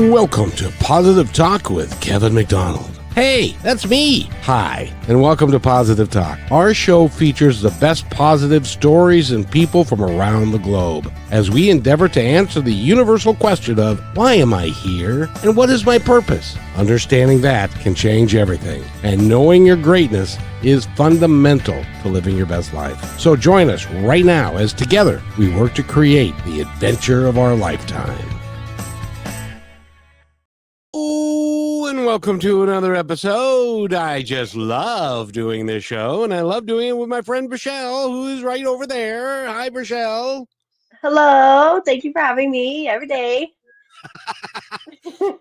Welcome to Positive Talk with Kevin McDonald. Hey, that's me. Hi, and welcome to Positive Talk. Our show features the best positive stories and people from around the globe as we endeavor to answer the universal question of why am I here and what is my purpose? Understanding that can change everything, and knowing your greatness is fundamental to living your best life. So join us right now as together we work to create the adventure of our lifetime. Oh, and welcome to another episode. I just love doing this show, and I love doing it with my friend Michelle, who is right over there. Hi, Michelle. Hello, thank you for having me every day.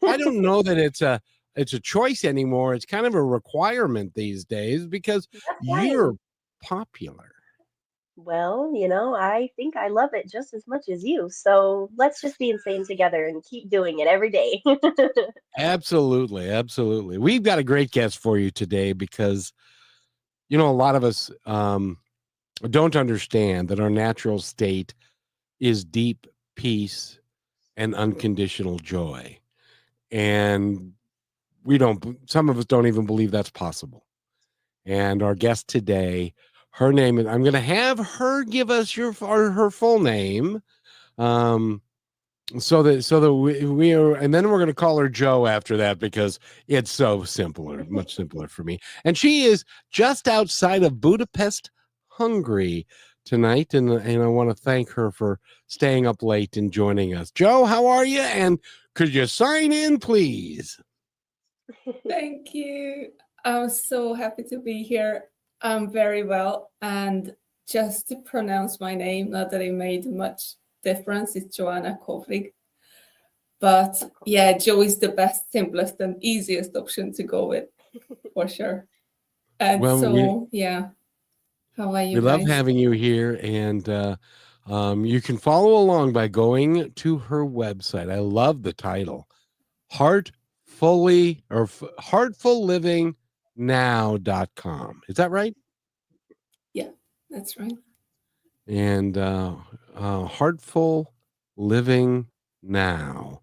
I don't know that it's a choice anymore. It's kind of a requirement these days because That's you're fine. popular. Well, I think I love it just as much as you. So let's just be insane together and keep doing it every day. Absolutely, absolutely. We've got a great guest for you today because a lot of us don't understand that our natural state is deep peace and unconditional joy. And some of us don't even believe that's possible. And our guest today, her name is, I'm going to have her give us her full name. So that we are, and then we're going to call her Joe after that because it's so simpler, much simpler for me. And she is just outside of Budapest, Hungary tonight, and I want to thank her for staying up late and joining us. Joe, how are you? And could you sign in, please? Thank you. I'm so happy to be here. I'm very well. And just to pronounce my name, not that it made much difference, it's Johanna Kovrig. But yeah, Joe is the best, simplest, and easiest option to go with, for sure. And Well, yeah. How are you we love guys? having you here, and you can follow along by going to her website. I love the title, heartfullivingnow.com. Is that right? Yeah, that's right. And heartful living now.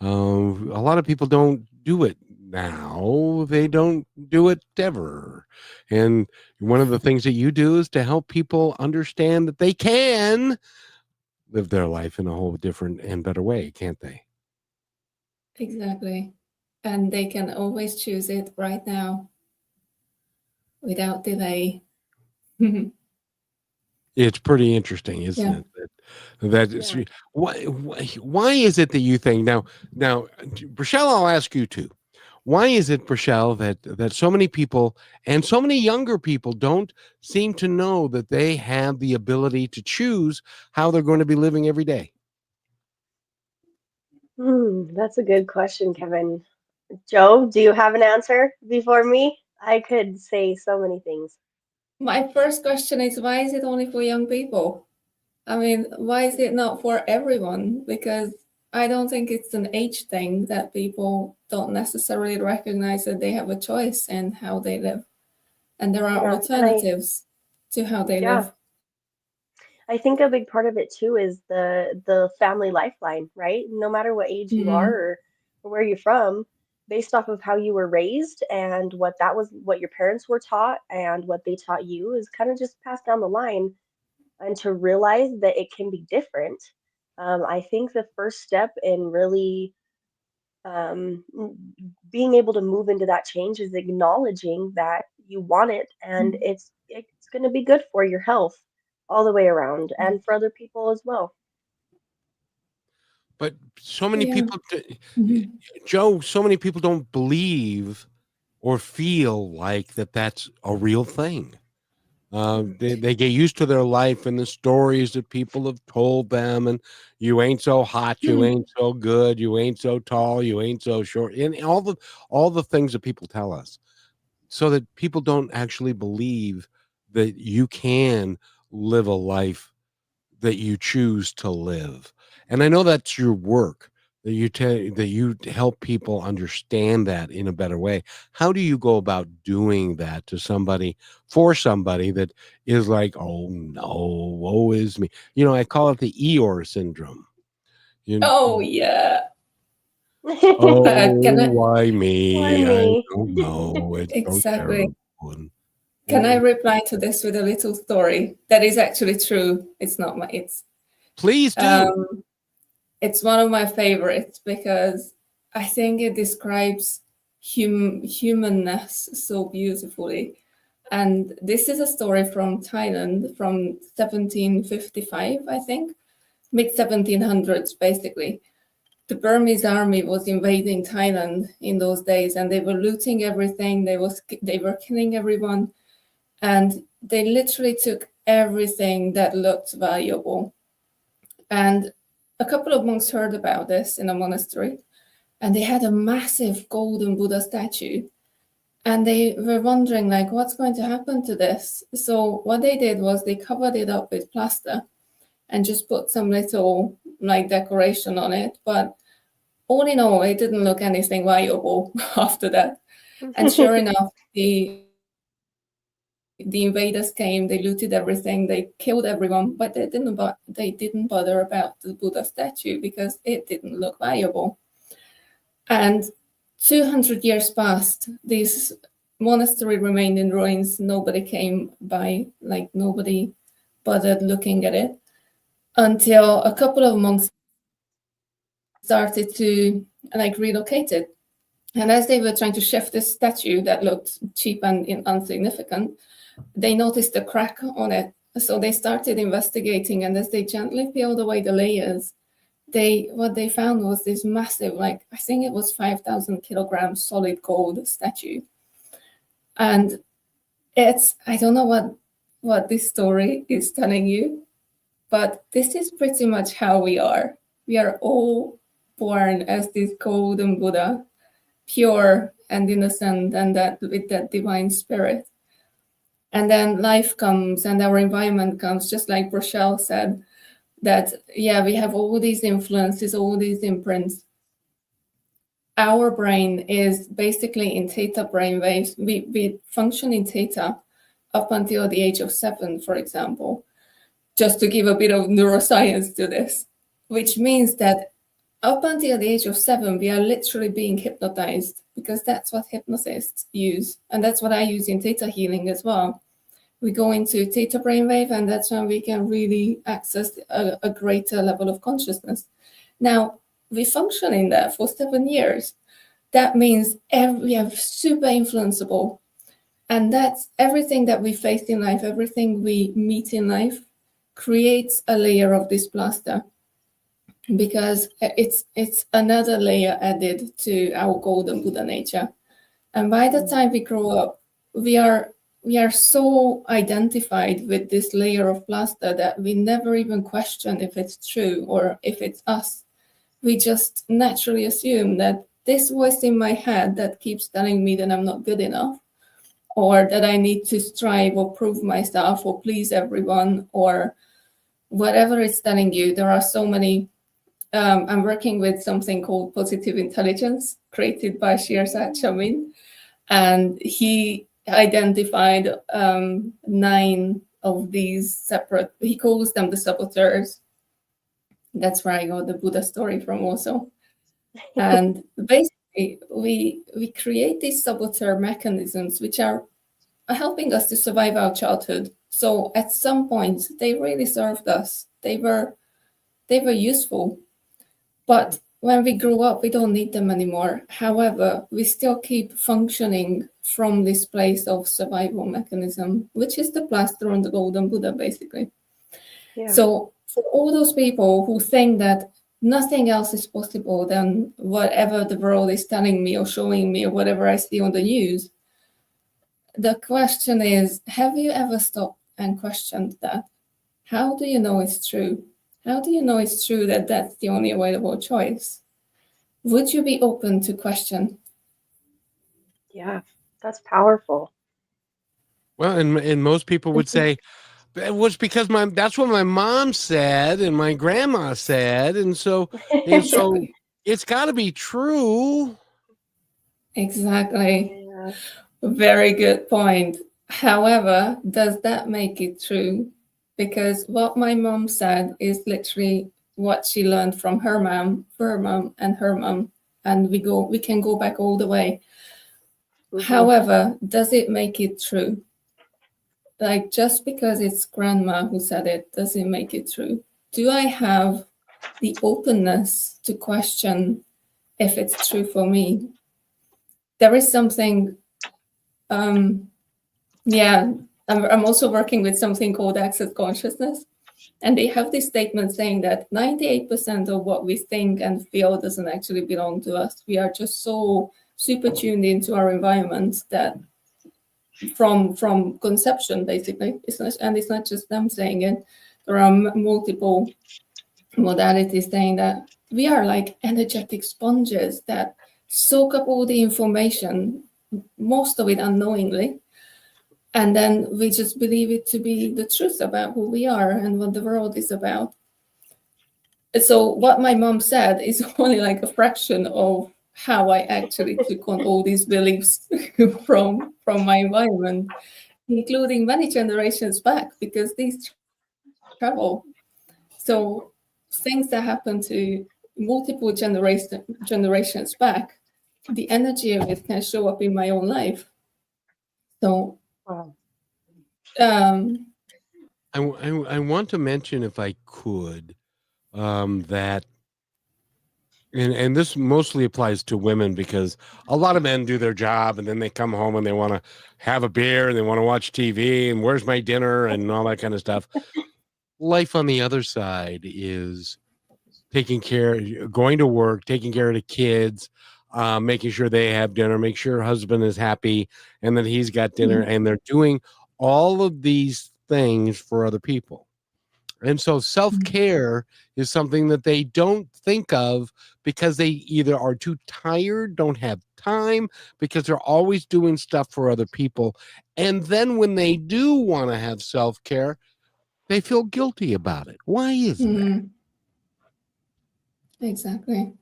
A lot of people don't do it now. They don't do it ever. And one of the things that you do is to help people understand that they can live their life in a whole different and better way, can't they? Exactly. And they can always choose it right now without delay. It's pretty interesting, isn't it? That's Yeah. why is it that you think now, Rochelle, I'll ask you too. Why is it, Rochelle, that so many people and so many younger people don't seem to know that they have the ability to choose how they're going to be living every day? That's a good question, Kevin. Joe, do you have an answer before me? I could say so many things. My first question is, why is it only for young people? I mean, why is it not for everyone? Because I don't think it's an age thing that people don't necessarily recognize that they have a choice in how they live. And there are Yeah, alternatives to how they yeah, live. I think a big part of it too is the family lifeline, right? No matter what age you are Mm-hmm. or where you're from, based off of how you were raised and what your parents were taught and what they taught you is kind of just passed down the line. And to realize that it can be different, I think the first step in really being able to move into that change is acknowledging that you want it and it's going to be good for your health all the way around and for other people as well. But so many Yeah. people, Mm-hmm. Joe, so many people don't believe or feel like that's a real thing. They get used to their life and the stories that people have told them, and you ain't so hot, you ain't so good, you ain't so tall, you ain't so short, and all the things that people tell us, so that people don't actually believe that you can live a life that you choose to live. And I know that's your work, that you help people understand that in a better way. How do you go about doing that for somebody that is like, oh no, woe is me? I call it the Eeyore syndrome. You Oh, yeah. Oh, Can I why Poor me? I me. don't know. It's so exactly? terrible. And, Can I and reply to this with a little story that is actually true? It's not my. please do. It's one of my favorites because I think it describes humanness so beautifully. And this is a story from Thailand from 1755, I think, mid 1700s, basically. The Burmese army was invading Thailand in those days, and they were looting everything. They were killing everyone, and they literally took everything that looked valuable. And a couple of monks heard about this in a monastery, and they had a massive golden Buddha statue. And they were wondering, like, what's going to happen to this? So what they did was they covered it up with plaster and just put some little like decoration on it. But all in all, it didn't look anything valuable after that. And sure enough, the invaders came, they looted everything, they killed everyone, but they didn't bother about the Buddha statue because it didn't look valuable. And 200 years passed, this monastery remained in ruins. Nobody came by, like nobody bothered looking at it until a couple of monks started to like relocate it. And as they were trying to shift this statue that looked cheap and insignificant, they noticed a crack on it. So they started investigating, and as they gently peeled away the layers, what they found was this massive, like I think it was 5,000 kilograms solid gold statue. And I don't know what this story is telling you, but this is pretty much how we are. We are all born as this golden Buddha, pure and innocent, and that with that divine spirit. And then life comes and our environment comes, just like Rochelle said, that, yeah, we have all these influences, all these imprints. Our brain is basically in theta brain waves. We function in theta up until the age of 7, for example, just to give a bit of neuroscience to this, which means that up until the age of 7, we are literally being hypnotized because that's what hypnotists use. And that's what I use in theta healing as well. We go into theta brainwave, and that's when we can really access a greater level of consciousness. Now, we function in that for 7 years. That means we are super influenceable. And that's everything that we face in life, everything we meet in life creates a layer of this plaster, because it's another layer added to our golden Buddha nature. And by the time we grow up, we are so identified with this layer of plaster that we never even question if it's true or if it's us. We just naturally assume that this voice in my head that keeps telling me that I'm not good enough, or that I need to strive or prove myself or please everyone, or whatever it's telling you. There are so many. I'm working with something called positive intelligence, created by Shirzad Chamine, and he identified 9 of these separate, he calls them the saboteurs. That's where I got the Buddha story from also. And basically, we create these saboteur mechanisms which are helping us to survive our childhood. So at some point, they really served us. They were useful. But when we grow up, we don't need them anymore. However, we still keep functioning from this place of survival mechanism, which is the plaster on the golden Buddha, basically. Yeah. So for all those people who think that nothing else is possible than whatever the world is telling me or showing me or whatever I see on the news, the question is, have you ever stopped and questioned that? How do you know it's true? How do you know it's true that that's the only available choice? Would you be open to question? Yeah, that's powerful. Well, and most people would say it was because that's what my mom said and my grandma said, and so Exactly. it's got to be true. Exactly. Yeah. Very good point. However, does that make it true? Because what my mom said is literally what she learned from her mom, and her mom. and we can go back all the way. Mhm. However, does it make it true? Like, just because it's grandma who said it, does it make it true? Do I have the openness to question if it's true for me? There is something, yeah, I'm also working with something called access consciousness. And they have this statement saying that 98% of what we think and feel doesn't actually belong to us. We are just so super tuned into our environment that from conception, basically, it's not just them saying it. There are multiple modalities saying that we are like energetic sponges that soak up all the information, most of it unknowingly, and then we just believe it to be the truth about who we are and what the world is about. So what my mom said is only like a fraction of how I actually took on all these beliefs from my environment, including many generations back, because these travel. So things that happen to multiple generations back, the energy of it can show up in my own life. So Wow. I want to mention, if I could, that, and this mostly applies to women, because a lot of men do their job and then they come home and they want to have a beer and they want to watch TV and where's my dinner and all that kind of stuff. Life on the other side is taking care, going to work, taking care of the kids, making sure they have dinner, make sure husband is happy and that he's got dinner, and they're doing all of these things for other people. And so self-care is something that they don't think of because they either are too tired, don't have time, because they're always doing stuff for other people. And then when they do want to have self-care, they feel guilty about it. Why is that? Exactly.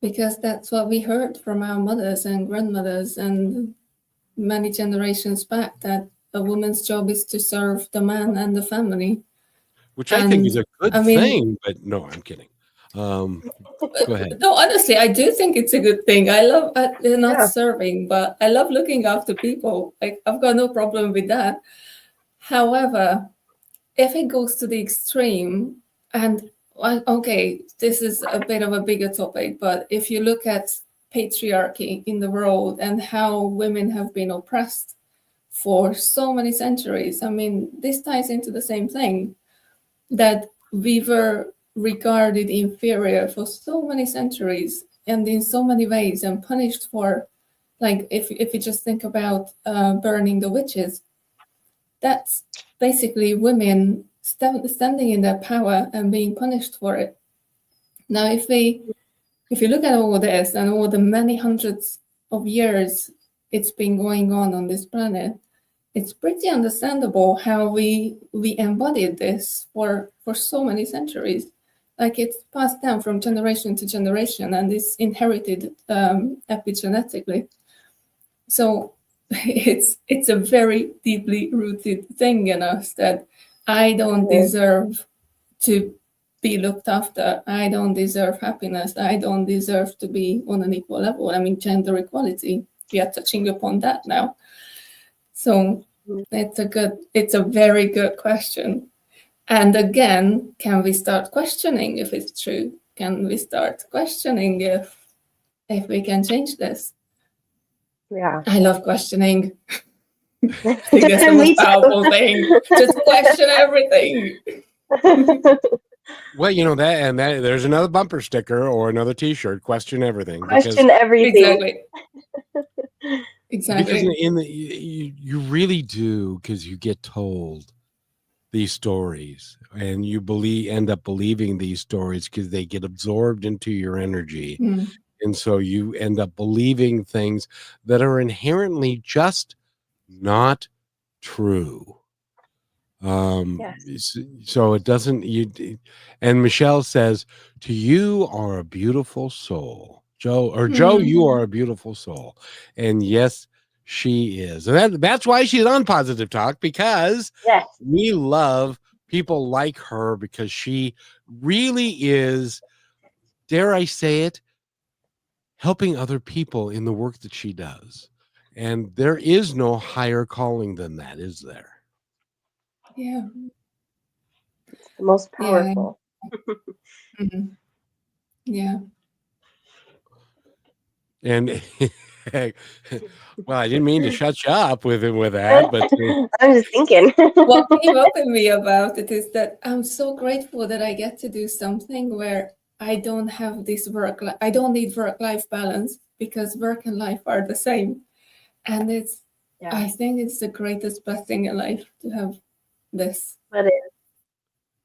Because that's what we heard from our mothers and grandmothers and many generations back, that a woman's job is to serve the man and the family. Which I think is a good I mean, thing, but no, I'm kidding. Go ahead. No, honestly, I do think it's a good thing. I love not serving, but I love looking after people. Like, I've got no problem with that. However, if it goes to the extreme, and okay, this is a bit of a bigger topic, but if you look at patriarchy in the world and how women have been oppressed for so many centuries, I mean, this ties into the same thing, that we were regarded inferior for so many centuries and in so many ways, and punished for, like, if you just think about burning the witches, that's basically women standing in their power and being punished for it. Now, if you look at all this and all the many hundreds of years it's been going on this planet, it's pretty understandable how we embodied this for so many centuries. Like, it's passed down from generation to generation and is inherited epigenetically. So it's a very deeply rooted thing in us that I don't deserve to be looked after. I don't deserve happiness. I don't deserve to be on an equal level. I mean, gender equality, we are touching upon that now. So it's a very good question. And again, can we start questioning if it's true? Can we start questioning if we can change this? Yeah. I love questioning. I think that's the most powerful thing. Just question everything. Well, you know that, and that there's another bumper sticker or another T-shirt. Question everything. Question everything. Exactly. Because in the you really do, because you get told these stories and you end up believing these stories because they get absorbed into your energy. And so you end up believing things that are inherently just not true. So it doesn't, and Michelle says, to you are a beautiful soul, Joe, Joe, you are a beautiful soul. And yes, she is. And that's why she's on Positive Talk, because we love people like her, because she really is, dare I say it, helping other people in the work that she does. And there is no higher calling than that, is there? Yeah. The most Yeah. powerful. Mhm. Yeah. And well, I didn't mean to shut you up with that, but I'm just thinking. What came up in me about it is that I'm so grateful that I get to do something where I don't have this I don't need work-life balance, because work and life are the same. And Yeah, I think it's the greatest blessing in life to have this. but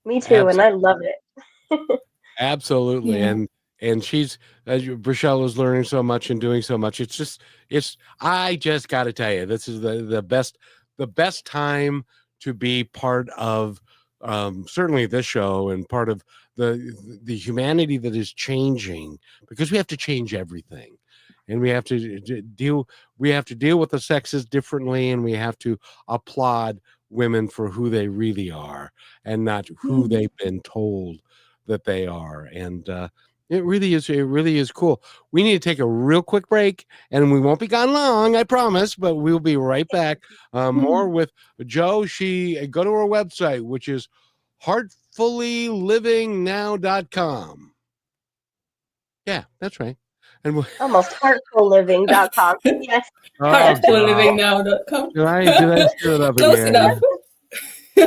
me too, and I love it. absolutely. Yeah. And she's Rochelle is learning so much and doing so much. I just got to tell you, this is the best time to be part of certainly this show, and part of the humanity that is changing, because we have to change everything, and we have to deal with the sexes differently, and we have to applaud women for who they really are, and not who Mhm. they've been told that they are. And it really is cool. We need to take a real quick break, and we won't be gone long, I promise, but we'll be right back. More with Joe. Go to her website, which is heartfullylivingnow.com. Yeah, that's right. And Almost heartfulliving.com. Yes. oh god, Heartfullivingnow.com. did I screw it up Close enough. again?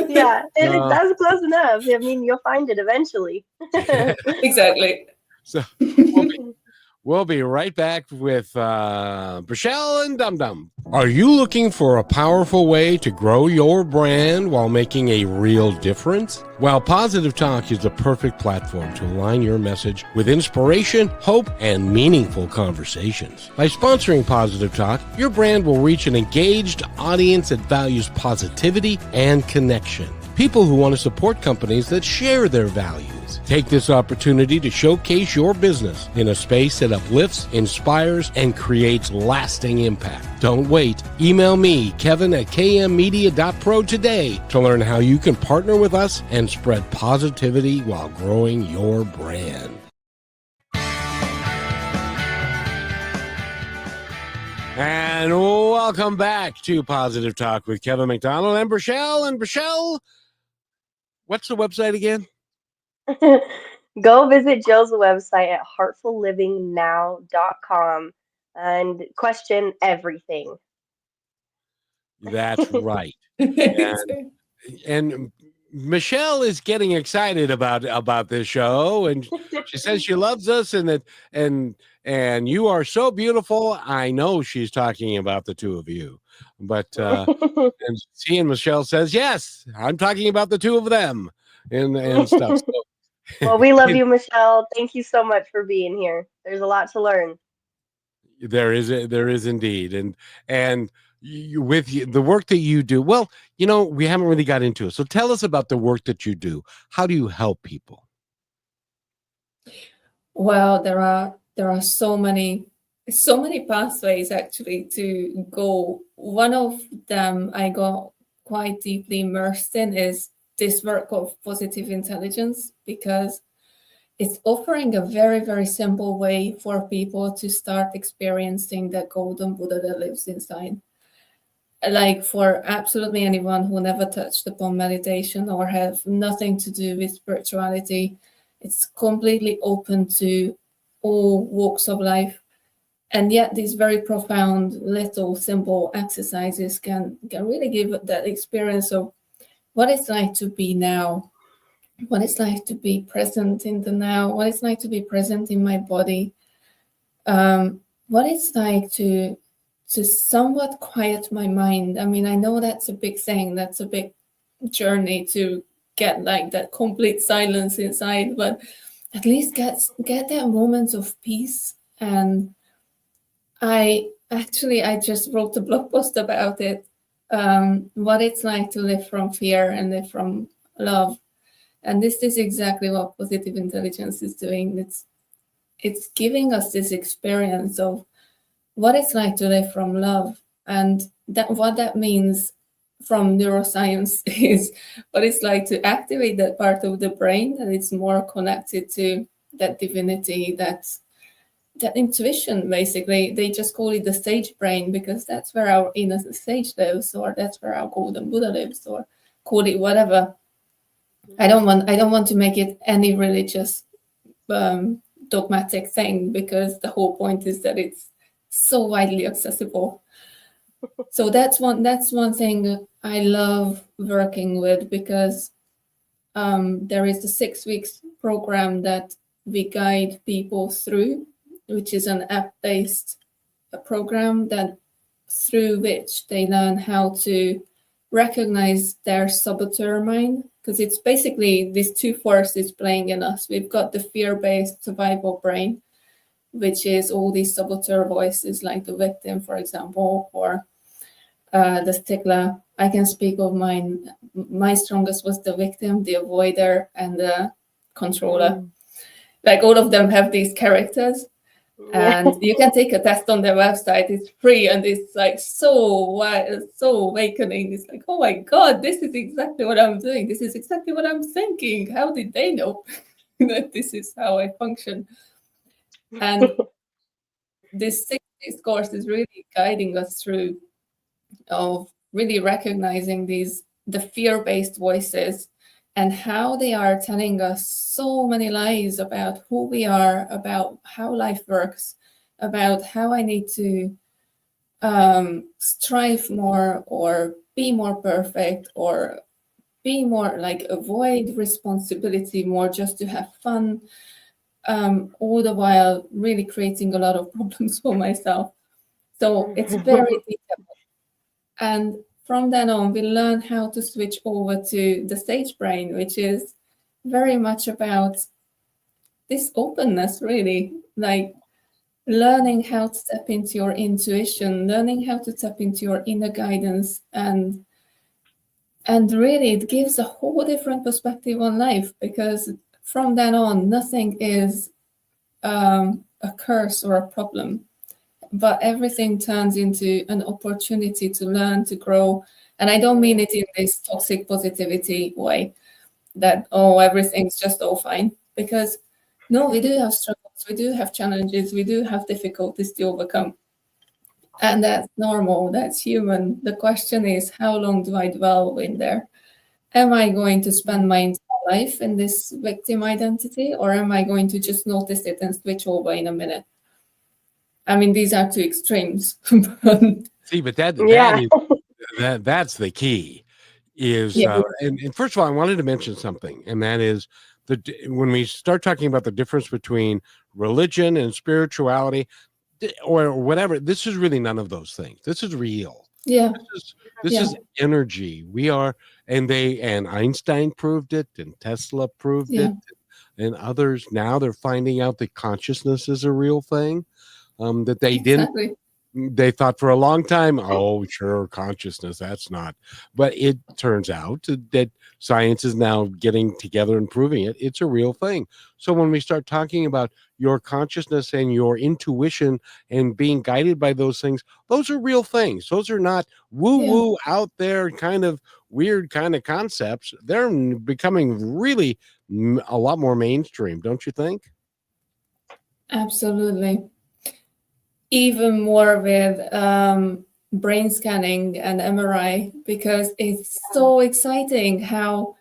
Yeah, Uh, that's close enough. I mean, you'll find it eventually. Exactly. so we'll be right back with Michelle and Dum Dum. Are you looking for a powerful way to grow your brand while making a real difference? Well, Positive Talk is the perfect platform to align your message with inspiration, hope, and meaningful conversations. By sponsoring Positive Talk, your brand will reach an engaged audience that values positivity and connection. People who want to support companies that share their values. Take this opportunity to showcase your business in a space that uplifts, inspires, and creates lasting impact. Don't wait. Email me, Kevin@kmmedia.pro today to learn how you can partner with us and spread positivity while growing your brand. And welcome back to Positive Talk with Kevin McDonald and Rochelle. And Rochelle, what's the website again? Go visit Joe's website at heartfullivingnow.com and question everything. That's right. And Michelle is getting excited about this show, and she says she loves us, and that and you are so beautiful. I know she's talking about the two of you, but and she and Michelle says, yes, I'm talking about the two of them, and stuff. So, Well, we love you, Michelle. Thank you so much for being here. There's a lot to learn. there is indeed. And the work that you do, well, we haven't really got into it, so tell us about the work that you do. How do you help people? Well, there are so many pathways actually to go. One of them I got quite deeply immersed in is this work of positive intelligence, because it's offering a very, very simple way for people to start experiencing that golden Buddha that lives inside. Like, for absolutely anyone who never touched upon meditation or have nothing to do with spirituality, it's completely open to all walks of life. And yet these very profound, little, simple exercises can really give that experience of what it's like to be now, what it's like to be present in the now, what it's like to be present in my body, what it's like to somewhat quiet my mind. I mean, I know that's a big thing, that's a big journey to get like that complete silence inside, but at least get that moment of peace. And I just wrote a blog post about it, what it's like to live from fear and live from love. And this is exactly what positive intelligence is doing. It's giving us this experience of what it's like to live from love, and that what that means from neuroscience is what it's like to activate that part of the brain that is more connected to that divinity, that that intuition, basically. They just call it the sage brain because that's where our inner sage lives, or that's where our golden Buddha lives, or call it whatever. I don't want to make it any religious dogmatic thing, because the whole point is that it's so widely accessible. So that's one thing I love working with, because there is the 6 weeks program that we guide people through, which is an app-based program that through which they learn how to recognize their saboteur mind, because it's basically these two forces playing in us. We've got the fear-based survival brain, which is all these saboteur voices, like the victim, for example, or the stickler. I can speak of mine. My strongest was the victim, the avoider, and the controller. Like, all of them have these characters. And you can take a test on their website. It's free, and it's like so awakening. It's like, oh my God, this is exactly what I'm doing. This is exactly what I'm thinking. How did they know that this is how I function? And this 6 days course is really guiding us through of really recognizing the fear-based voices and how they are telling us so many lies about who we are, about how life works, about how I need to strive more, or be more perfect, or be more like avoid responsibility more just to have fun, all the while really creating a lot of problems for myself. So it's very detailed. And from then on, we learn how to switch over to the sage brain, which is very much about this openness, really, like learning how to tap into your intuition, learning how to tap into your inner guidance, and really it gives a whole different perspective on life, because from then on, nothing is a curse or a problem, but everything turns into an opportunity to learn, to grow. And I don't mean it in this toxic positivity way that, oh, everything's just all fine, because no, we do have struggles, we do have challenges, we do have difficulties to overcome. And that's normal, that's human. The question is, how long do I dwell in there? Am I going to spend my entire life in this victim identity, or am I going to just notice it and switch over in a minute? I mean, these are two extremes. See, but that's the key. Is and first of all, I wanted to mention something, and that is when we start talking about the difference between religion and spirituality, or whatever, this is really none of those things. This is real. Yeah. This is energy. We are, and Einstein proved it, and Tesla proved it, and others. Now they're finding out that consciousness is a real thing. That they didn't. They thought for a long time, oh, sure, consciousness, that's not. But it turns out that science is now getting together and proving it. It's a real thing. So when we start talking about your consciousness and your intuition and being guided by those things, those are real things. Those are not woo-woo out there kind of weird kind of concepts. They're becoming really a lot more mainstream, don't you think? Absolutely. Even more with brain scanning and MRI, because it's so exciting how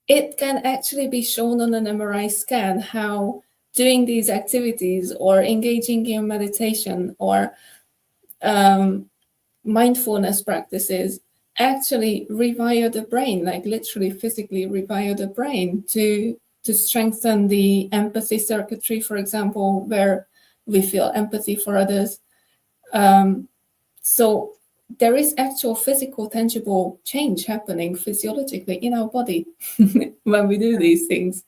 it can actually be shown on an MRI scan, how doing these activities or engaging in meditation or mindfulness practices actually rewire the brain, like literally physically rewire the brain to strengthen the empathy circuitry, for example, where we feel empathy for others. So there is actual physical, tangible change happening physiologically in our body when we do these things.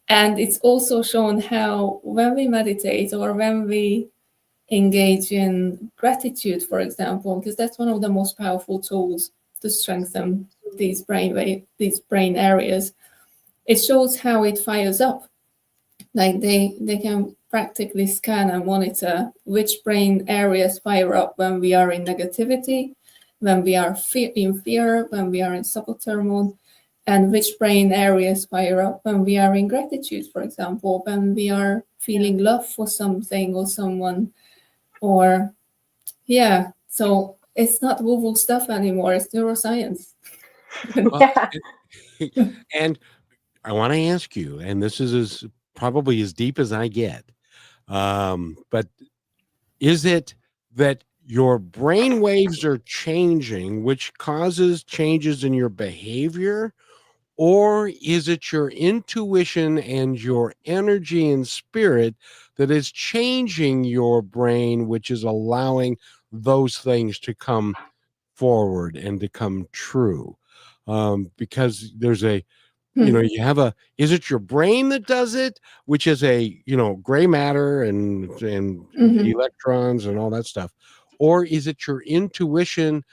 And it's also shown how when we meditate or when we engage in gratitude, for example, because that's one of the most powerful tools to strengthen these brain areas, it shows how it fires up. Like they can practically scan and monitor which brain areas fire up when we are in negativity, when we are in fear, when we are in saboteur mode. and which brain areas fire up when we are in gratitude, for example, when we are feeling love for something or someone, or so it's not woo-woo stuff anymore, it's neuroscience. Well, and I want to ask you, and this is probably as deep as I get, but is it that your brain waves are changing, which causes changes in your behavior? Or is it your intuition and your energy and spirit that is changing your brain, which is allowing those things to come forward and to come true? Because there's you have is it your brain that does it, which is gray matter and electrons and all that stuff, or is it your intuition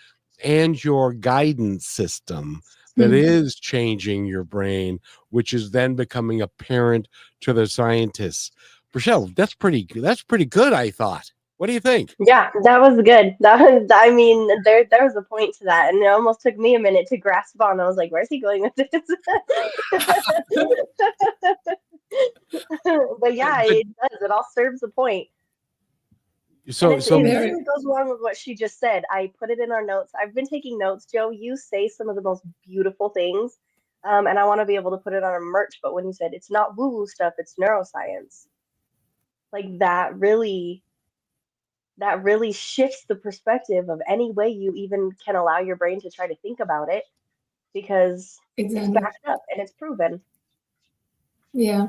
and your guidance system that is changing your brain, which is then becoming apparent to the scientists? Rochelle, that's pretty good, I thought. What do you think? Yeah, that was good. That was, I mean, there was a point to that, and it almost took me a minute to grasp on. I was like, "Where's he going with this?" But yeah, it does. It all serves a point. So it really goes along with what she just said. I put it in our notes. I've been taking notes, Joe. You say some of the most beautiful things, and I want to be able to put it on a merch. But when you said it's not woo-woo stuff, it's neuroscience, like that really shifts the perspective of any way you even can allow your brain to try to think about it, because it's backed up and it's proven. Yeah.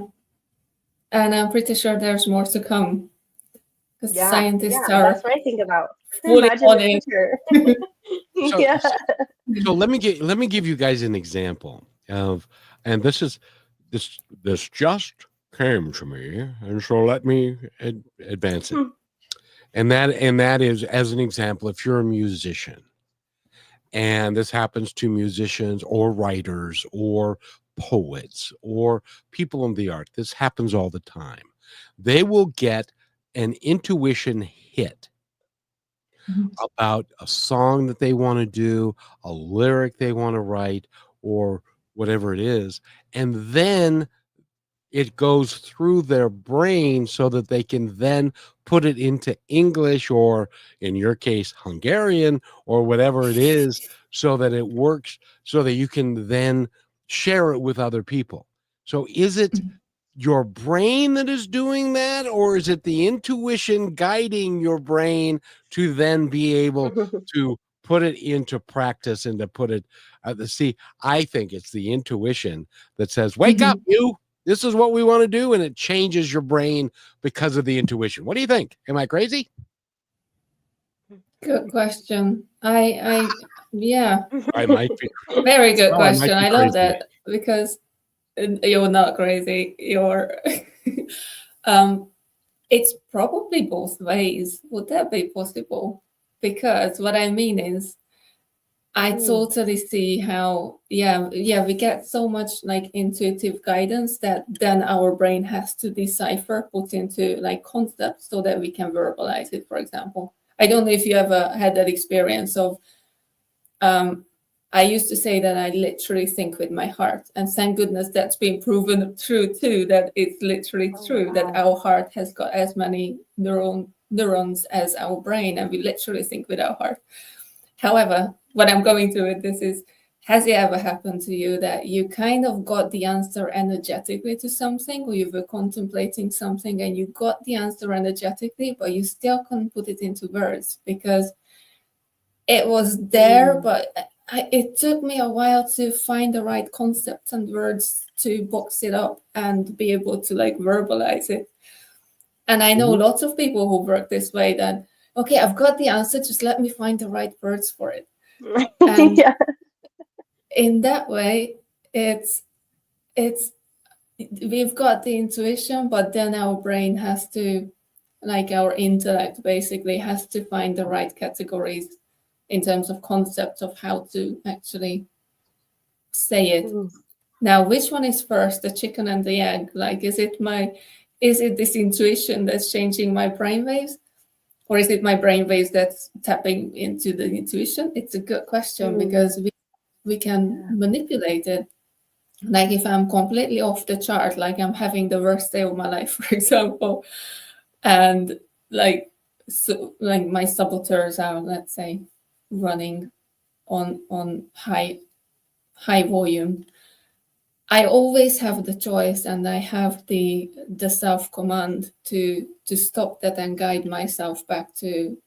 And I'm pretty sure there's more to come. Because scientists are. That's what I think about. Imagine the future. So let me give you guys an example of, and this just came to me, and so let me advance it. And that is, as an example, if you're a musician, and this happens to musicians or writers or poets or people in the art, this happens all the time. They will get an intuition hit about a song that they want to do, a lyric they want to write, or whatever it is, and then it goes through their brain so that they can then put it into English, or in your case, Hungarian, or whatever it is, so that it works, so that you can then share it with other people. So is it your brain that is doing that, or is it the intuition guiding your brain to then be able to put it into practice and to put it I think it's the intuition that says, wake up, you, this is what we want to do, and it changes your brain because of the intuition. What do you think? Am I crazy? Good question. I might be. Very good question. I love that, because you're not crazy. You're it's probably both ways. Would that be possible? Because what I mean is, I totally see how, we get so much like intuitive guidance that then our brain has to decipher, put into like concepts so that we can verbalize it, for example. I don't know if you ever had that experience of, I used to say that I literally think with my heart, and thank goodness that's been proven true too, that it's literally true, that our heart has got as many neurons as our brain, and we literally think with our heart. However, what I'm going to with this is, has it ever happened to you that you kind of got the answer energetically to something, or you were contemplating something and you got the answer energetically, but you still couldn't put it into words because it was there, but it took me a while to find the right concepts and words to box it up and be able to like verbalize it. And I know lots of people who work this way, that, okay, I've got the answer, just let me find the right words for it. And in that way, it's we've got the intuition, but then our brain has to, like our intellect basically has to find the right categories in terms of concepts of how to actually say it. Now, which one is first, the chicken and the egg? Like, is it this intuition that's changing my brainwaves? Or is it my brainwaves that's tapping into the intuition? It's a good question, because we can manipulate it. Like if I'm completely off the chart, like I'm having the worst day of my life, for example, and like my saboteurs are, let's say, running on high volume, I always have the choice, and I have the self-command to stop that and guide myself back to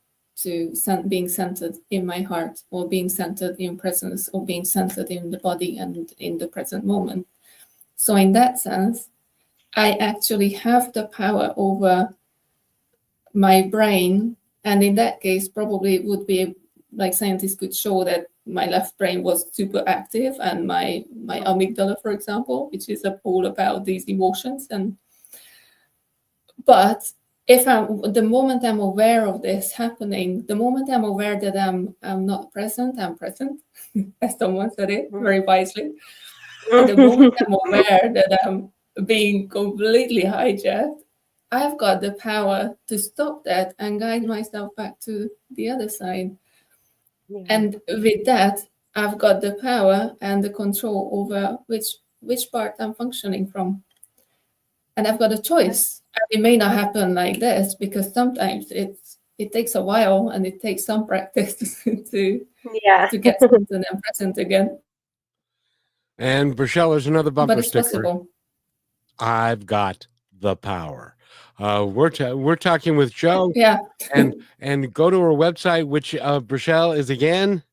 being centered in my heart, or being centered in presence, or being centered in the body and in the present moment. So in that sense, I actually have the power over my brain. And in that case, probably it would be like scientists could show that my left brain was super active, and my amygdala, for example, which is all about these emotions. But if the moment I'm aware of this happening, the moment I'm aware that I'm not present, I'm present, as someone said it very wisely. And the moment I'm aware that I'm being completely hijacked, I've got the power to stop that and guide myself back to the other side. Yeah. And with that, I've got the power and the control over which part I'm functioning from. And I've got a choice. And it may not happen like this, because sometimes it takes a while, and it takes some practice to get centered and present again. And Rochelle, there's another bumper But it's sticker. possible. I've got the power. We're talking with Jo. Yeah. Mm-hmm. and go to her website, which Rochelle is again.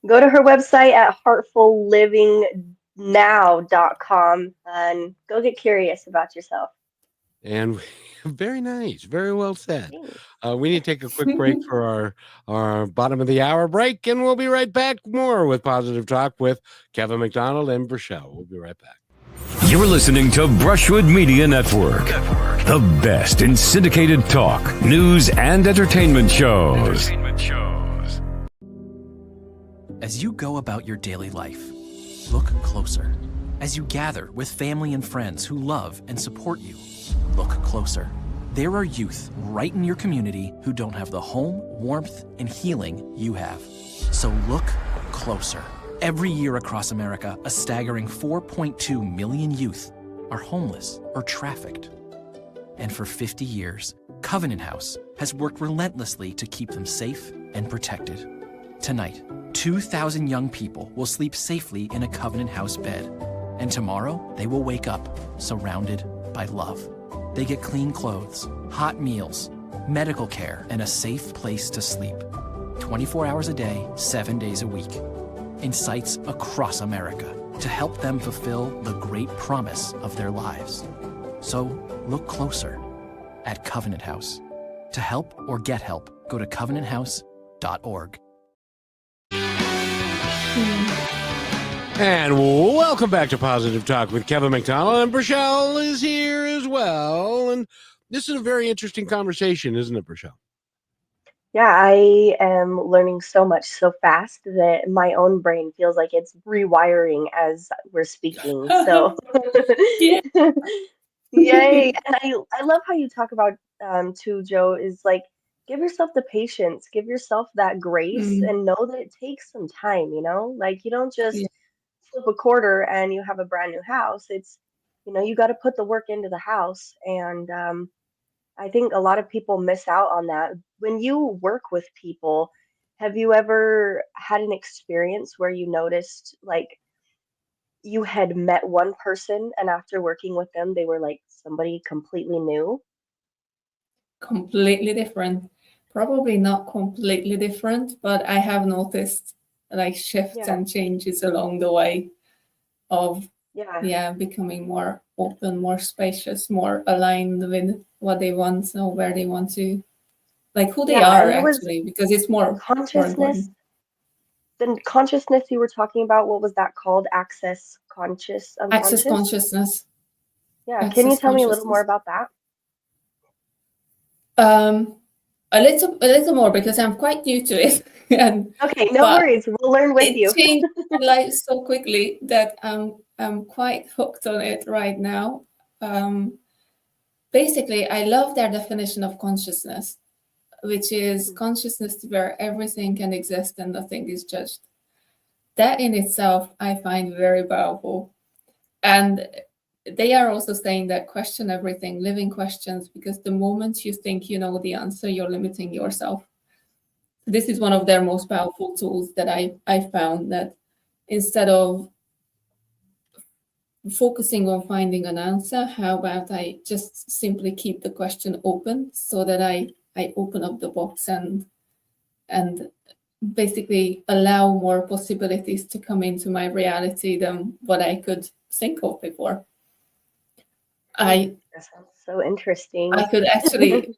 Go to her website at heartfullivingnow.com and go get curious about yourself. And very nice. Very well said. We need to take a quick break for our bottom of the hour break, and we'll be right back more with Positive Talk with Kevin McDonald and Rochelle. We'll be right back. You're listening to Brushwood Media Network, the best in syndicated talk, news, and entertainment shows. As you go about your daily life, look closer. As you gather with family and friends who love and support you, look closer. There are youth right in your community who don't have the home, warmth, and healing you have. So look closer. Every year across America, a staggering 4.2 million youth are homeless or trafficked. And for 50 years, Covenant House has worked relentlessly to keep them safe and protected. Tonight, 2,000 young people will sleep safely in a Covenant House bed. And tomorrow, they will wake up surrounded by love. They get clean clothes, hot meals, medical care, and a safe place to sleep. 24 hours a day, 7 days a week. In sites across America to help them fulfill the great promise of their lives. So look closer at Covenant House. To help or get help, go to covenanthouse.org. And welcome back to Positive Talk with Kevin McDonald, and Rochelle is here as well. And this is a very interesting conversation, isn't it, Rochelle? Yeah, I am learning so much so fast that my own brain feels like it's rewiring as we're speaking. So, Yeah. yay! And I love how you talk about too, Jo, is like give yourself the patience, give yourself that grace, and know that it takes some time. Like you don't just flip a quarter and you have a brand new house. It's you got to put the work into the house, and I think a lot of people miss out on that. When you work with people, have you ever had an experience where you noticed like you had met one person and after working with them, they were like somebody completely new? Completely different. Probably not completely different, but I have noticed like shifts and changes along the way of becoming more open, more spacious, more aligned with what they want or where they want to, like who they are actually, because it's more consciousness. The consciousness you were talking about, what was that called? Access conscious, unconscious? Access consciousness. Yeah, can you tell me a little more about that? A little more, because I'm quite new to it. Okay, no worries. We'll learn with you. It changed my life so quickly that I'm quite hooked on it right now. Basically, I love their definition of consciousness, which is consciousness where everything can exist and nothing is judged. that in itself I find very powerful. And they are also saying that question everything, living questions, because the moment you think you know the answer, you're limiting yourself. This is one of their most powerful tools that I found, that instead of focusing on finding an answer, how about I just simply keep the question open, so that I open up the box and basically allow more possibilities to come into my reality than what I could think of before. That sounds so interesting. I could actually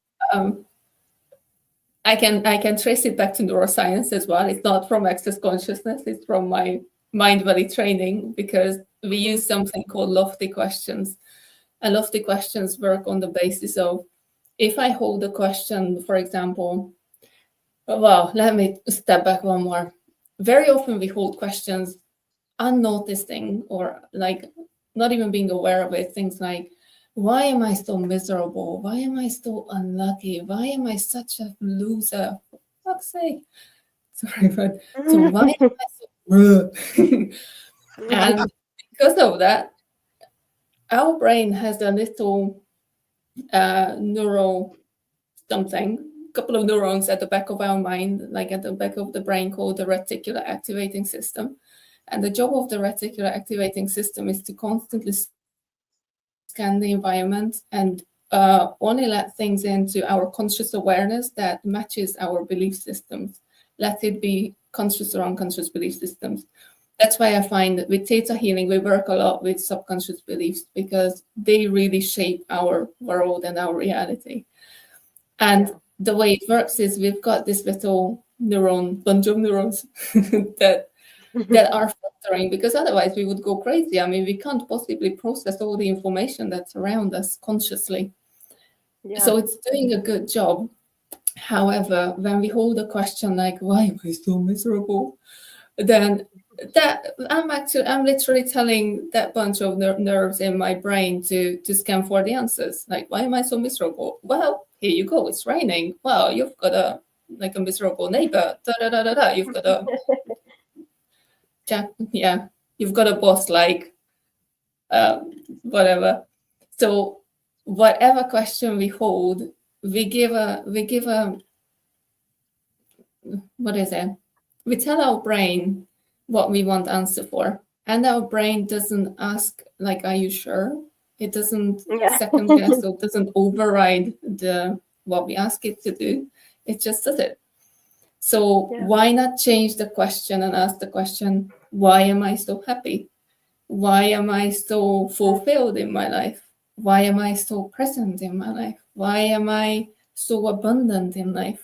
I can trace it back to neuroscience as well. It's not from access consciousness, it's from my mind body training, because we use something called lofty questions. And lofty questions work on the basis of, if I hold a question, for example, well, let me step back one more. Very often we hold questions unnoticing, or like not even being aware of it. Things like, why am I so miserable? Why am I so unlucky? Why am I such a loser? For fuck's sake. Sorry, but so why am I so and because of that, our brain has a little neural something, couple of neurons at the back of our mind, like at the back of the brain, called the reticular activating system. And the job of the reticular activating system is to constantly scan the environment and only let things into our conscious awareness that matches our belief systems. Let it be conscious or unconscious belief systems. That's why I find that with theta healing, we work a lot with subconscious beliefs, because they really shape our world and our reality. And the way it works is, we've got this little bunch of neurons that are filtering, because otherwise we would go crazy. I mean, we can't possibly process all the information that's around us consciously. So it's doing a good job. However, when we hold a question like, why am I so miserable? Then I'm literally telling that bunch of nerves in my brain to scan for the answers. Like, why am I so miserable? Well, here you go, it's raining. Well, you've got a miserable neighbor. You've got a you've got a boss, like whatever. So whatever question we hold, we give a what is it? We tell our brain what we want answer for, and our brain doesn't ask like, are you sure? It doesn't second guess, or doesn't override what we ask it to do. It just does it. So why not change the question and ask the question, why am I so happy? Why am I so fulfilled in my life? Why am I so present in my life? Why am I so abundant in life?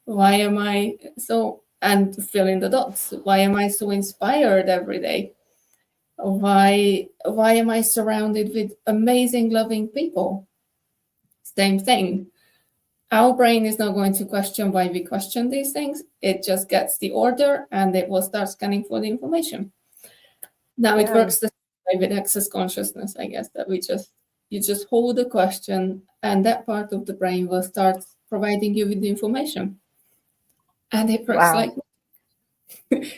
Why am I so, and fill in the dots. Why am I so inspired every day? Why am I surrounded with amazing, loving people? Same thing. Our brain is not going to question why we question these things. It just gets the order and it will start scanning for the information. Now it works the same way with access consciousness, I guess, that you just hold the question and that part of the brain will start providing you with the information. And it works like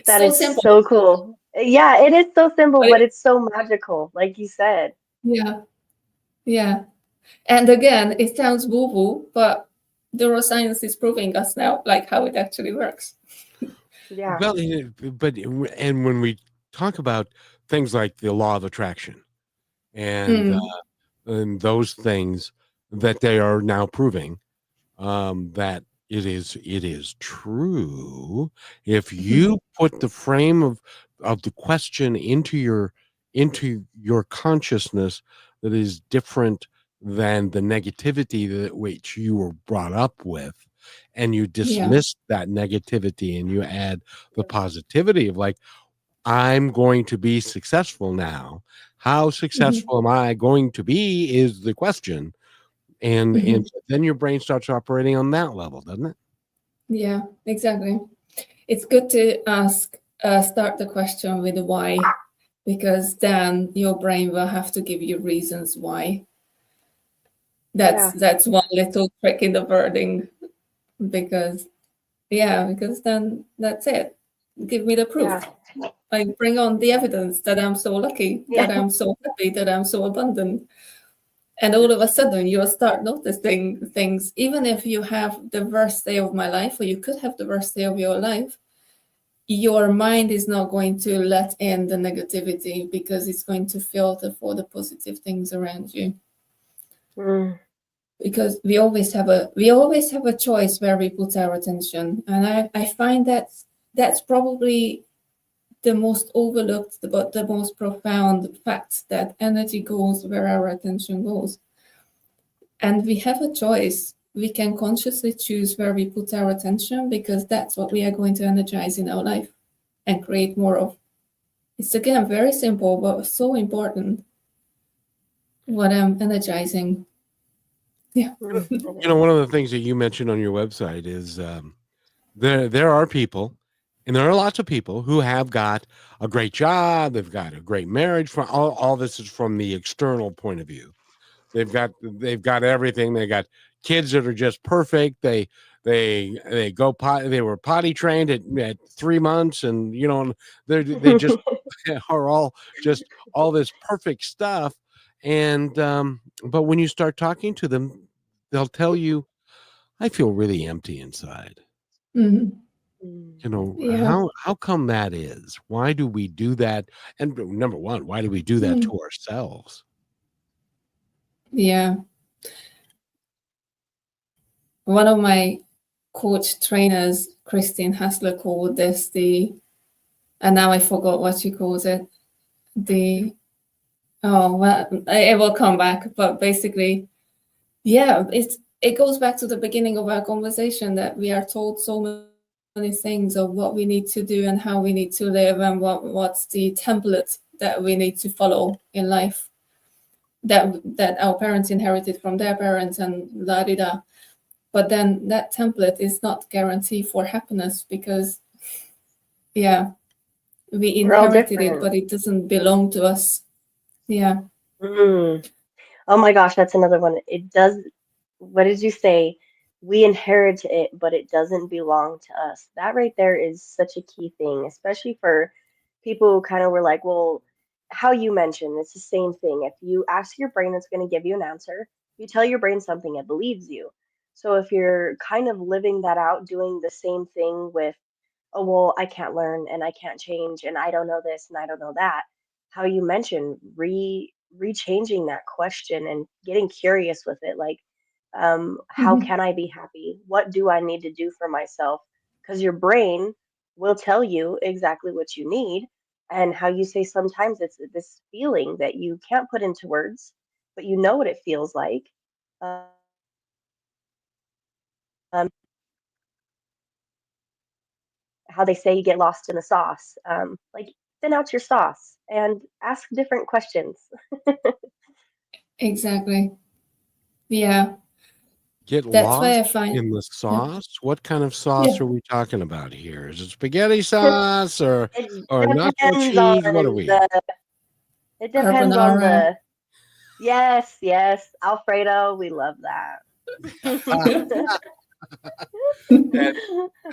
that is simple. So cool. Yeah, it is so simple, but it's so magical, like you said. Yeah. And again, it sounds woo-woo, but neuroscience is proving us now, like, how it actually works. Well, and when we talk about things like the law of attraction and those things that they are now proving, that it is true. If you put the frame of the question into your consciousness that is different than the negativity that which you were brought up with, and you dismiss that negativity and you add the positivity of like, I'm going to be successful now. How successful am I going to be is the question. And then your brain starts operating on that level, doesn't it? Yeah, exactly. It's good to start the question with why, because then your brain will have to give you reasons why. That's one little trick in the wording, because then that's it. Give me the proof. Yeah. Like, bring on the evidence that I'm so lucky, that I'm so happy, that I'm so abundant. And all of a sudden, you'll start noticing things. Even if you have the worst day of my life, or you could have the worst day of your life, your mind is not going to let in the negativity, because it's going to filter for the positive things around you. Because we always have a choice where we put our attention, and I find that that's probably the most overlooked but the most profound fact, that energy goes where our attention goes. And we have a choice. We can consciously choose where we put our attention, because that's what we are going to energize in our life and create more of. It's, again, very simple, but so important. What I'm energizing. Yeah. One of the things that you mentioned on your website is there are people, and there are lots of people who have got a great job, they've got a great marriage. From all this is from the external point of view. They've got everything. They got kids that are just perfect. They go potty. They were potty trained at 3 months, and they just are all this perfect stuff. And but when you start talking to them, they'll tell you, I feel really empty inside. How come that is? Why do we do that? And number one, why do we do that to ourselves? Yeah. One of my coach trainers, Christine Hassler, called this and now I forgot what she calls it. It will come back. But basically, yeah, it goes back to the beginning of our conversation, that we are told so many things of what we need to do and how we need to live, and what's the template that we need to follow in life, that our parents inherited from their parents, and la-di-da. But then that template is not guarantee for happiness, because we inherited it, but it doesn't belong to us. Yeah. Oh my gosh, that's another one. It does. What did you say? We inherit it, but it doesn't belong to us. That right there is such a key thing, especially for people who kind of were like, well, how you mentioned, it's the same thing. If you ask your brain, it's going to give you an answer. You tell your brain something, it believes you. So if you're kind of living that out, doing the same thing with, oh, well, I can't learn and I can't change and I don't know this and I don't know that, how you mentioned, rechanging that question and getting curious with it. Like, how can I be happy? What do I need to do for myself? Because your brain will tell you exactly what you need. And how you say sometimes it's this feeling that you can't put into words, but you know what it feels like. How they say you get lost in the sauce. Like, thin out your sauce and ask different questions. Exactly. Yeah. That's lost why I find in the sauce. Yeah. What kind of sauce are we talking about here? Is it spaghetti sauce or nacho cheese? What are we? It depends on the. Yes, Alfredo. We love that.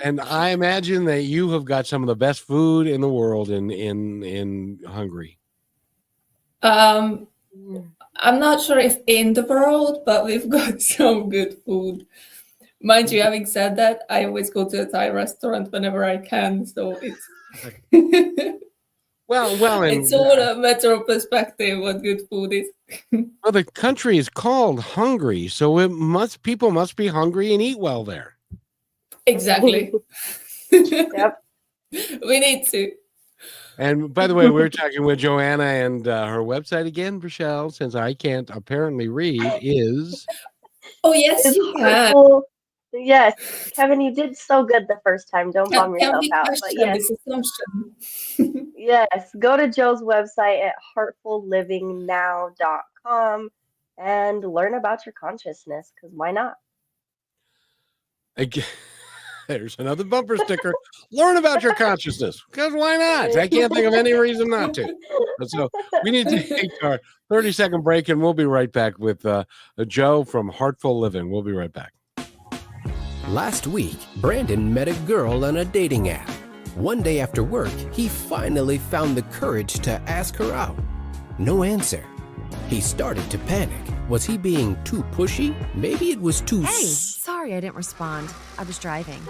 and I imagine that you have got some of the best food in the world in Hungary. I'm not sure if in the world, but we've got some good food. Mind you, having said that, I always go to a Thai restaurant whenever I can, so it's well, and it's all a matter of perspective what good food is. Well, the country is called Hungary, so people must be hungry and eat well there. Exactly. Yep. We need to. And by the way, we're talking with Johanna, and her website again, Rochelle, since I can't apparently read, is. Oh, yes, you can. Yes, Kevin, you did so good the first time. Don't bomb yourself out. But yes. Yes, go to Joe's website at heartfullivingnow.com and learn about your consciousness, because why not? Again. There's another bumper sticker. Learn about your consciousness, because why not? I can't think of any reason not to. So we need to take our 30-second break, and we'll be right back with Joe from Heartful Living. We'll be right back. Last week, Brandon met a girl on a dating app. One day after work, he finally found the courage to ask her out. No answer. He started to panic. Was he being too pushy? Maybe it was too... Hey, sorry I didn't respond. I was driving.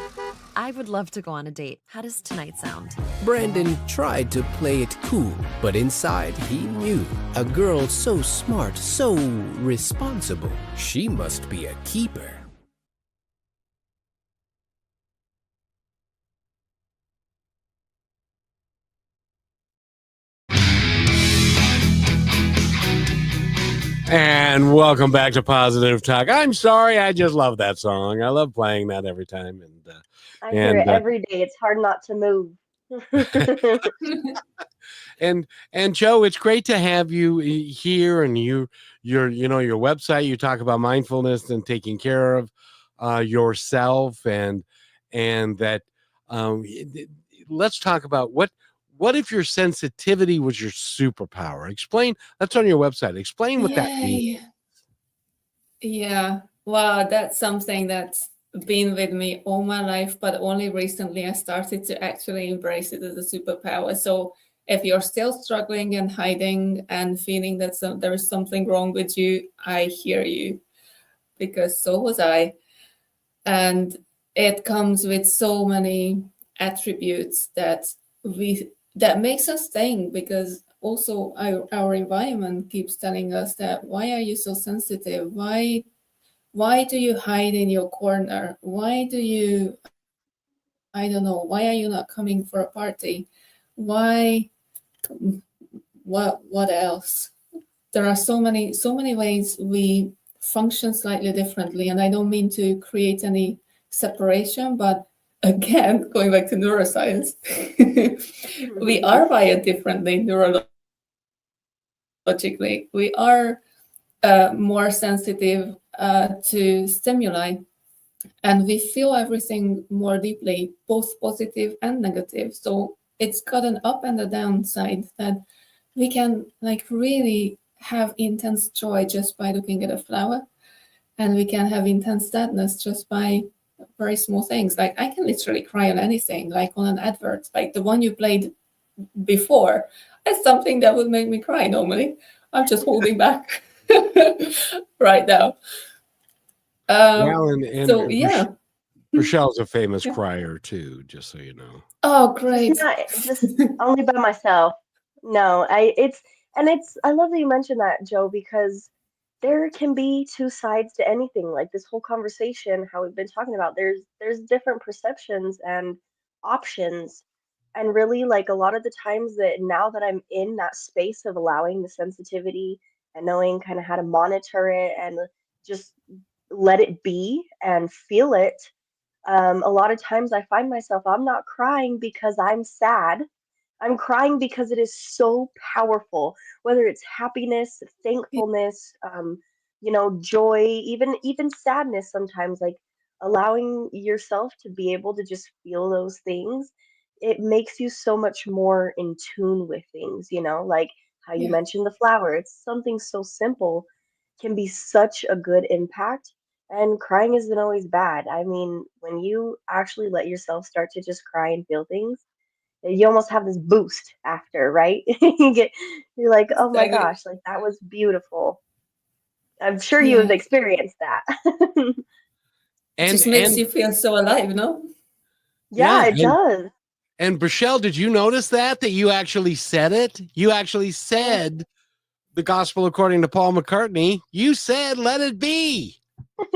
I would love to go on a date. How does tonight sound? Brandon tried to play it cool, but inside he knew. A girl so smart, so responsible, she must be a keeper. And welcome back to Positive Talk. I'm sorry, I just love that song. I love playing that every time. I hear it every day. It's hard not to move. And Joe, it's great to have you here, and your website. You talk about mindfulness and taking care of yourself, and that. Let's talk about what if your sensitivity was your superpower? Explain. That's on your website. Explain what that means. Yeah, well, that's something that's been with me all my life, but only recently I started to actually embrace it as a superpower. So if you're still struggling and hiding and feeling that there is something wrong with you, I hear you, because so was I. And it comes with so many attributes that makes us think, because also our environment keeps telling us that, why are you so sensitive? Why do you hide in your corner? Why do you, I don't know, why are you not coming for a party? Why, what else? There are so many ways we function slightly differently. And I don't mean to create any separation, but again, going back to neuroscience, we are wired differently neurologically. We are more sensitive to stimuli, and we feel everything more deeply, both positive and negative. So it's got an up and a downside, that we can really have intense joy just by looking at a flower, and we can have intense sadness just by very small things. Like, I can literally cry on anything, like on an advert, like the one you played before. It's something that would make me cry normally. I'm just holding back right now. So yeah, Rochelle's a famous crier too, just so you know. Oh, great! Not just only by myself. No, I love that you mentioned that, Joe, because there can be two sides to anything. Like this whole conversation, how we've been talking about, there's different perceptions and options. And really, like a lot of the times that now that I'm in that space of allowing the sensitivity and knowing kind of how to monitor it and just let it be and feel it, a lot of times I find myself, I'm not crying because I'm sad. I'm crying because it is so powerful, whether it's happiness, thankfulness, joy, even sadness sometimes, like allowing yourself to be able to just feel those things. It makes you so much more in tune with things, like how you Yeah. mentioned the flower. It's something so simple can be such a good impact. And crying isn't always bad. I mean, when you actually let yourself start to just cry and feel things, you almost have this boost after, right? You're like, oh my Exactly. gosh, like that was beautiful. I'm sure you have Yeah. experienced that. It just makes you feel so alive, no? Yeah, it does. And Rochelle, did you notice that you actually said it? You actually said the gospel according to Paul McCartney. You said, "Let it be." Do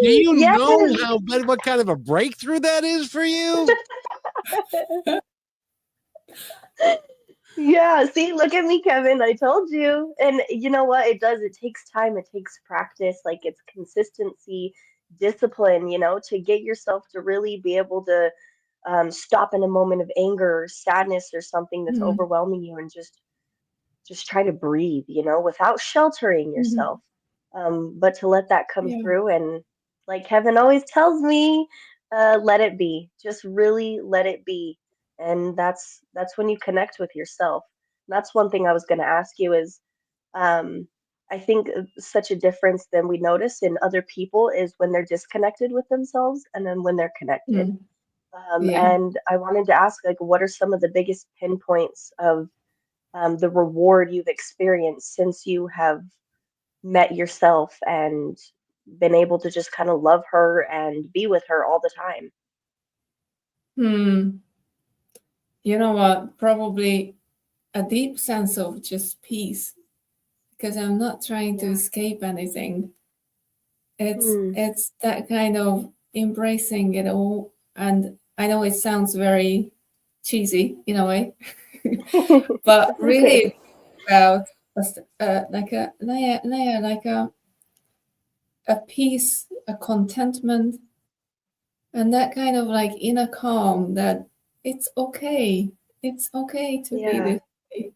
you Yes. know what kind of a breakthrough that is for you? Yeah, see, look at me, Kevin. I told you. And you know what? It does. It takes time. It takes practice. Like it's consistency, discipline, to get yourself to really be able to stop in a moment of anger or sadness or something that's Mhm. overwhelming you and just try to breathe, without sheltering yourself. But to let that come Yeah. through, and like Kevin always tells me, let it be. Just really let it be. And that's when you connect with yourself. That's one thing I was going to ask you is, I think such a difference than we notice in other people is when they're disconnected with themselves and then when they're connected. Mm. Yeah. And I wanted to ask, like, what are some of the biggest pinpoints of the reward you've experienced since you have met yourself and been able to just kind of love her and be with her all the time? Hmm. You know what? Probably a deep sense of just peace because I'm not trying to Yeah. escape anything. Mm. It's that kind of embracing it all. And I know it sounds very cheesy in a way, but That's okay. really about like a peace, a contentment, and that kind of like inner calm that it's okay. It's okay to be Yeah. this way.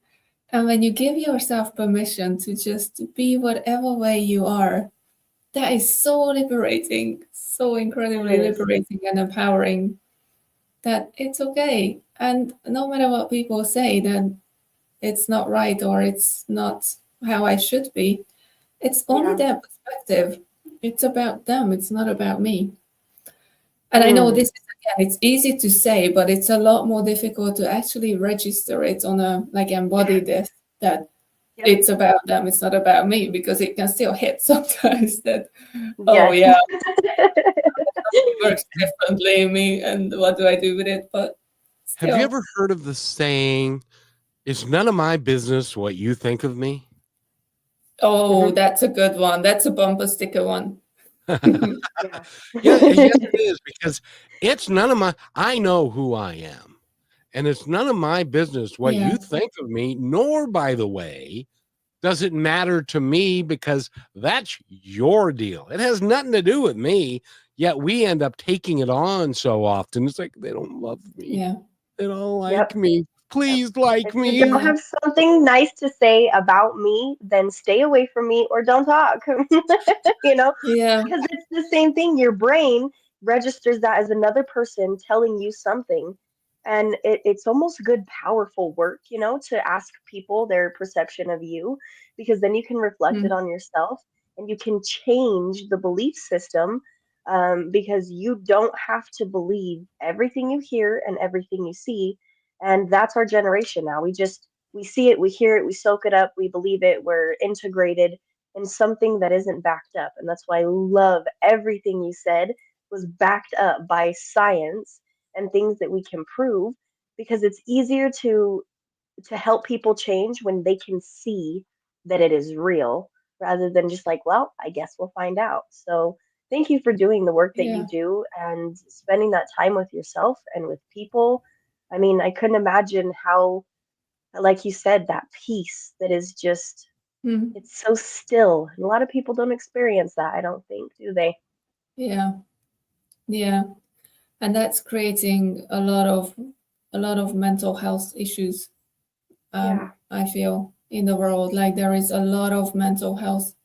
And when you give yourself permission to just be whatever way you are, that is so liberating, so It incredibly is. liberating and empowering that it's okay. And no matter what people say, that it's not right or it's not how I should be, it's only Yeah. their perspective. It's about them, it's not about me. And I know Mm. this is, again, it's easy to say, but it's a lot more difficult to actually register it on a, like, embody this, that Yep. it's about them, it's not about me, because it can still hit sometimes that, oh Yes. yeah, it works differently, me, and what do I do with it? But Have you still, ever heard of the saying, "It's none of my business what you think of me"? oh, Mhm. that's a good one. That's a bumper sticker one. Yeah. Yeah, yes, it is, because it's none of my I know who I am, and it's none of my business what Yeah, you think of me, nor, by the way, does it matter to me, because that's your deal. It has nothing to do with me, yet we end up taking it on so often. It's like, they don't love me. yeah, They don't Yep. like me. Yep. Please like If you me. don't yeah, have something nice to say about me, then stay away from me or don't talk. You know, yeah, because it's the same thing. Your brain registers that as another person telling you something. And it's almost good, powerful work, to ask people their perception of you, because then you can reflect it mm, on yourself and you can change the belief system, because you don't have to believe everything you hear and everything you see. And that's our generation now. We see it, we hear it, we soak it up, we believe it, we're integrated in something that isn't backed up. And that's why I love everything you said was backed up by science and things that we can prove, because it's easier to help people change when they can see that it is real, rather than just like, well, I guess we'll find out. So thank you for doing the work that you yeah, do and spending that time with yourself and with people. I mean, I couldn't imagine how, like you said, that peace that is just, mm, it's so still. And a lot of people don't experience that, I don't think, do they? yeah, yeah. And that's creating a lot of mental health issues. Yeah, I feel in the world like there is a lot of mental health,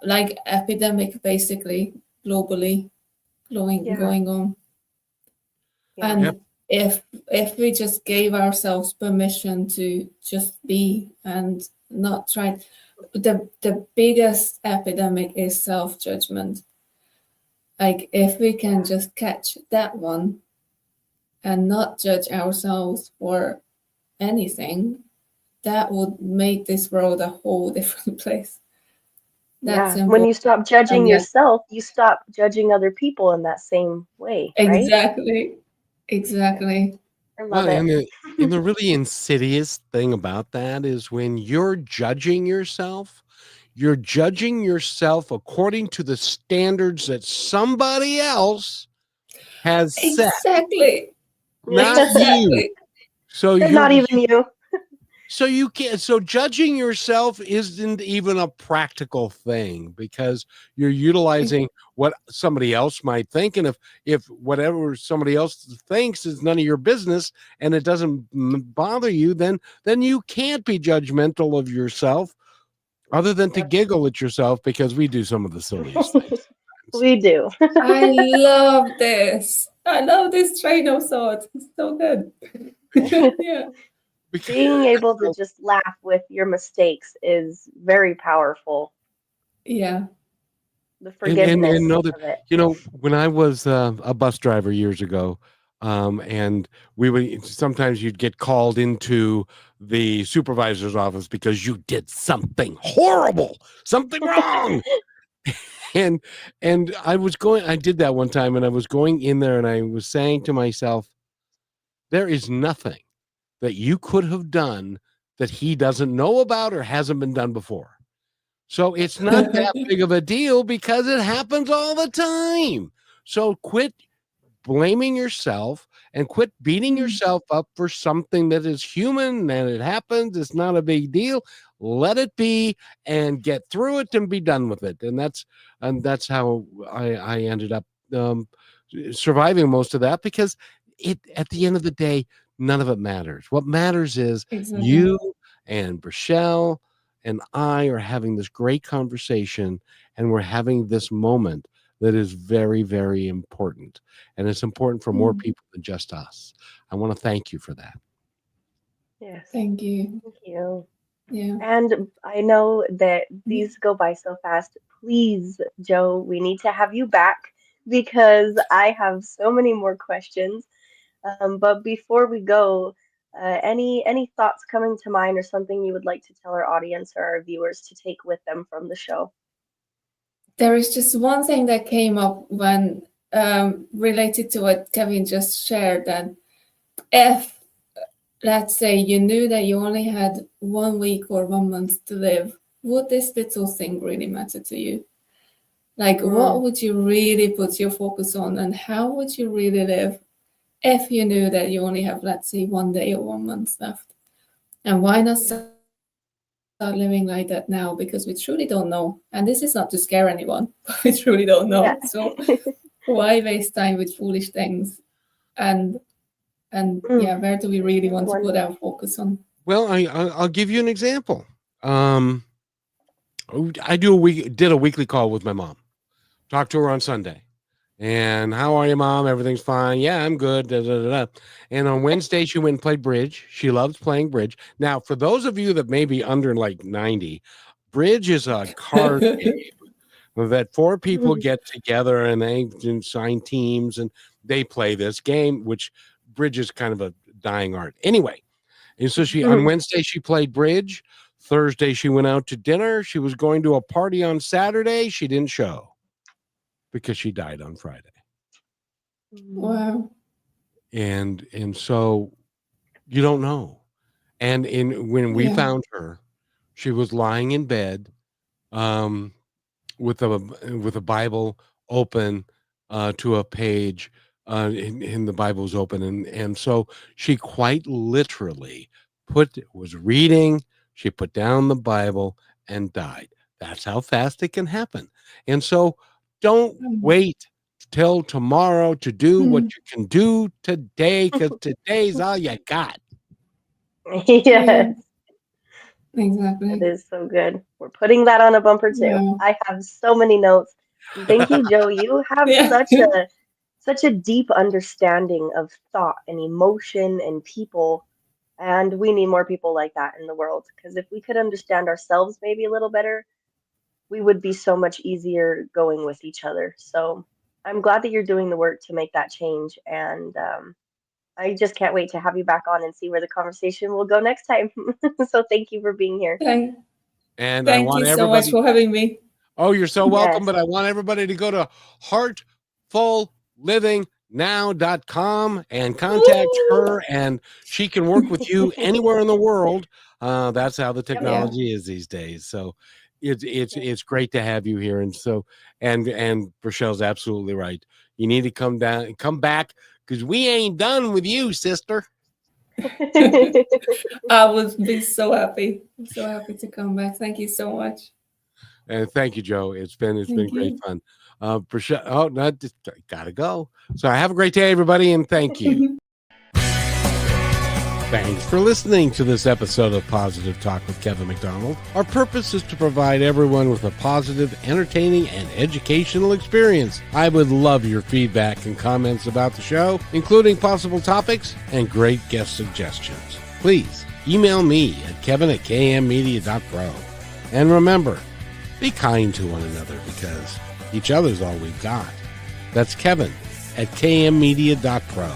like epidemic, basically globally yeah, going on. yeah, Yep. And if we just gave ourselves permission to just be and not try, the biggest epidemic is self-judgment. Like if we can yeah, just catch that one and not judge ourselves for anything, that would make this world a whole different place. That's yeah. When simple. you stop judging And yeah, yourself, you stop judging other people in that same way, right? exactly. Yeah, Exactly. I Well, love it. and the really insidious thing about that is when you're judging yourself according to the standards that somebody else has set, Exactly. not you. Exactly. So And not you're even you. so you can't so judging yourself isn't even a practical thing, because you're utilizing what somebody else might think, and if whatever somebody else thinks is none of your business and it doesn't bother you, then you can't be judgmental of yourself, other than to Yep. giggle at yourself, because we do some of the silliest things sometimes. We do. I love this. I love this train of thought. It's so good. Yeah. Because, Being able to just laugh with your mistakes is very powerful. Yeah. The and forgiveness know that, of it. when I was a bus driver years ago, And sometimes you'd get called into the supervisor's office because you did something horrible, something wrong. And I did that one time, and I was going in there and I was saying to myself, there is nothing that you could have done that he doesn't know about or hasn't been done before. So it's not that big of a deal because it happens all the time. So quit blaming yourself and quit beating yourself up for something that is human and it happens. It's not a big deal. Let it be and get through it and be done with it. And that's how I ended up surviving most of that, because at the end of the day, none of it matters. What matters is you and Brichelle and I are having this great conversation, and we're having this moment that is very, very important. And it's important for more people than just us. I want to thank you for that. Yes. Thank you. Thank you. Yeah. And I know that these go by so fast. Please, Joe, we need to have you back because I have so many more questions. But before we go, any thoughts coming to mind or something you would like to tell our audience or our viewers to take with them from the show? There is just one thing that came up when related to what Kevin just shared, that if, let's say, you knew that you only had 1 week or 1 month to live, would this little thing really matter to you? Like, what would you really put your focus on, and how would you really live if you knew that you only have, let's say, 1 day or 1 month left? And why not start living like that now? Because we truly don't know. And this is not to scare anyone, but we truly don't know. Yeah. So why waste time with foolish things? And where do we really want to put our focus on? Well, I'll give you an example. I did a weekly call with my mom. Talked to her on Sunday. And how are you, Mom? Everything's fine. Yeah, I'm good. Da, da, da, da. And on Wednesday, she went and played bridge. She loves playing bridge. Now, for those of you that may be under like 90, bridge is a card game that 4 people get together and they sign teams and they play this game, which bridge is kind of a dying art. Anyway, and so on Wednesday, she played bridge. Thursday, she went out to dinner. She was going to a party on Saturday. She didn't show because she died on Friday. Wow. And so you don't know. And when we found her, she was lying in bed with a Bible open to a page in the Bible was open. And so she quite literally was reading, she put down the Bible and died. That's how fast it can happen. And so don't wait till tomorrow to do what you can do today, because today's all you got. Yes. Exactly. That is so good. We're putting that on a bumper too. Yeah. I have so many notes. Thank you, Joe. You have such a deep understanding of thought and emotion and people. And we need more people like that in the world, because if we could understand ourselves maybe a little better, we would be so much easier going with each other. So I'm glad that you're doing the work to make that change. And I just can't wait to have you back on and see where the conversation will go next time. So thank you for being here. Thank you so much for having me. Oh, you're so welcome. Yes. But I want everybody to go to heartfullivingnow.com and contact her, and she can work with you anywhere in the world. That's how the technology is these days. So it's great to have you here. And so and Brichelle's absolutely right. You need to come back, because we ain't done with you, sister. I would be so happy. I'm so happy to come back. Thank you so much. And thank you, Joe. It's been great fun. Brichelle, gotta go. So have a great day, everybody, and thank you. Thanks for listening to this episode of Positive Talk with Kevin McDonald. Our purpose is to provide everyone with a positive, entertaining, and educational experience. I would love your feedback and comments about the show, including possible topics and great guest suggestions. Please email me at kevin@kmmedia.pro. And remember, be kind to one another, because each other's all we've got. That's Kevin@kmmedia.pro.